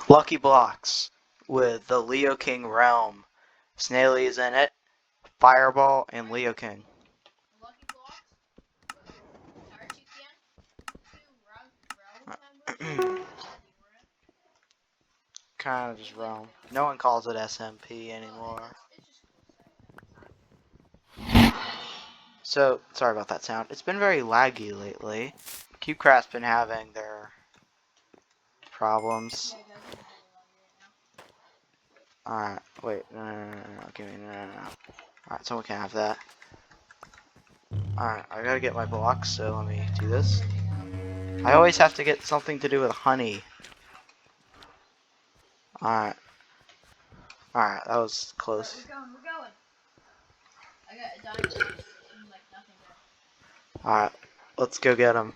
Lucky blocks with the Lioking realm. Snaily is in it, Fireball, and Lioking. Lucky blocks? Our Toucan? Two members? Kind of just realm. No one calls it SMP anymore. It's just So, sorry about that sound. It's been very laggy lately. CubeCraft's been having their problems. Yeah, guys, I'm hella Alright, wait, no, give me, no. Alright, someone can have that. Alright, I gotta get my blocks, so let me do this. I always have to get something to do with honey. Alright. Alright, that was close. We're going. I got a diamond box and like nothing there. Alright, let's go get him.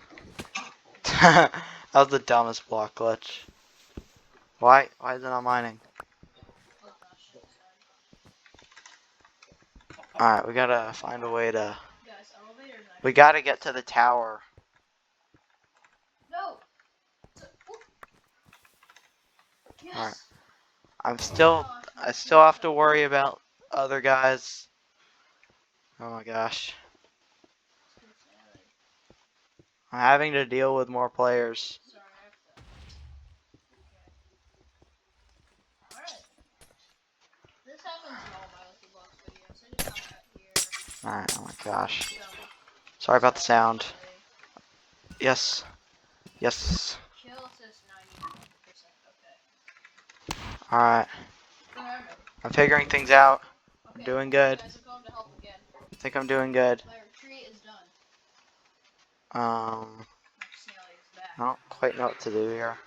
That was the dumbest block glitch. Why is it not mining? Oh gosh, sorry. Alright, we gotta find a way to... Guys, elevators. We gotta get to the tower. No! Yes! Alright. I still have to worry about other guys. Oh my gosh. I'm having to deal with more players. Sorry, I have to. Okay. Alright. This happens in all my Lucky Blocks videos. I just come out here. Alright, oh my gosh. Sorry about the sound. Yes. Yes. Kill says 90%. Okay. Alright. Remember. I'm figuring things out. Okay. I'm doing good. Guys, I'm going to help again. I think I'm doing good. My retreat is done. I Snaily is back. don't quite know what to do here.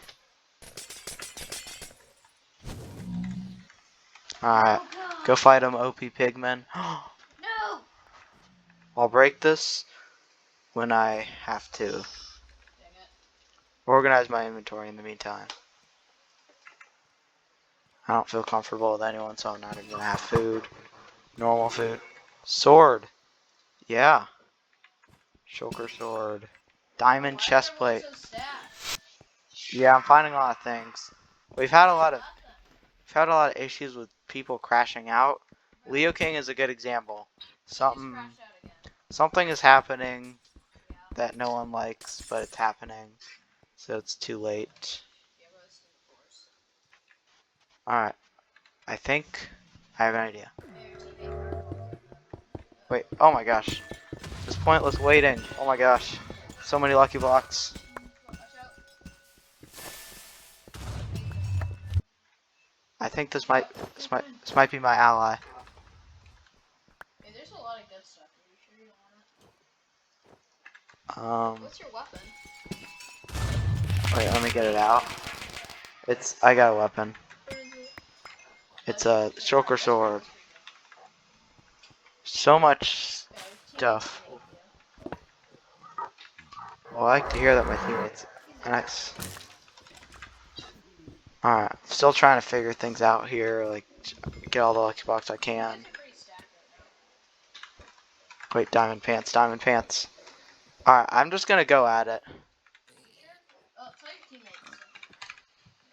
Alright. Oh, God. Go fight them, OP pigmen. No! I'll break this when I have to. Dang it. Organize my inventory in the meantime. I don't feel comfortable with anyone, so I'm not even gonna have food. Normal food. Sword. Yeah. Shulker sword. Diamond chest plate. So sad? Yeah, I'm finding a lot of things. We've had a lot of issues with people crashing out. Lioking is a good example. Something is happening that no one likes, but it's happening. So it's too late. Alright. I think I have an idea. Wait, oh my gosh. This pointless waiting. Oh my gosh. So many lucky blocks. I think this might be my ally. Hey, there's a lot of good stuff. Are you sure you don't want it? What's your weapon? Wait, let me get it out. I got a weapon. It's a shulker sword. So much stuff. Well, I like to hear that my teammates. Nice. Alright, still trying to figure things out here, like get all the lucky blocks I can. Wait, diamond pants, diamond pants. Alright, I'm just gonna go at it.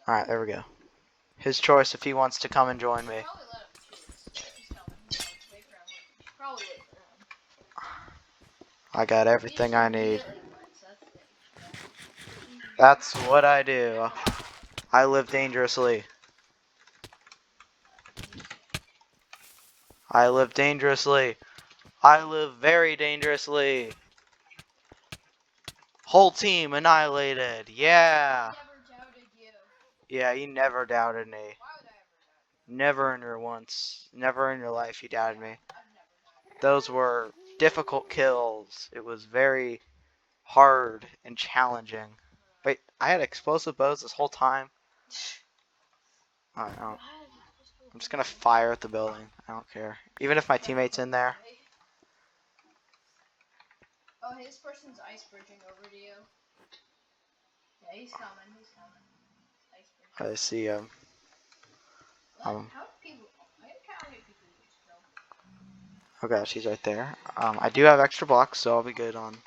Alright, there we go. His choice if he wants to come and join me. I got everything I need. That's what I do. I live dangerously. I live dangerously. I live very dangerously. Whole team annihilated. Yeah. Yeah, you never doubted me. Never in your life you doubted me. Those were difficult kills. It was very hard and challenging. Wait, I had explosive bows this whole time? Alright, I'm just gonna fire at the building. I don't care. Even if my teammate's in there. Oh, hey, this person's ice bridging over to you. Yeah, he's coming. Ice bridging. I see how do people... How many people you just killed? Okay, she's right there. I do have extra blocks, so I'll be good on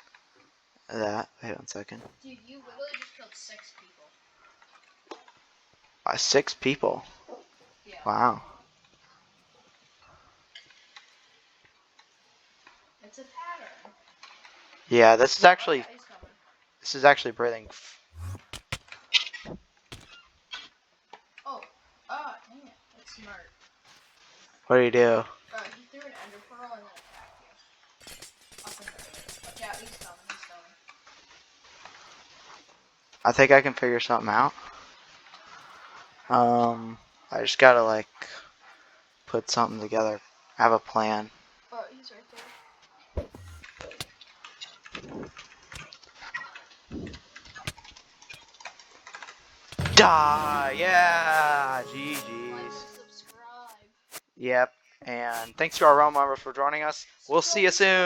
that. Wait 1 second. Dude, you literally just killed 6 people. 6 people. Yeah. Wow. It's a pattern. Yeah, this is Oh actually yeah, he's coming. breathing. Oh. Dang it. That's smart. What do you do? He threw an ender pearl and then attacked you. Up in the air. Watch out, he's coming, he's coming. I think I can figure something out. I just gotta like put something together. I have a plan. Oh, he's right there. Die! Yeah! Like GG's. and subscribe. Yep. And thanks to our realm members for joining us. We'll see you soon.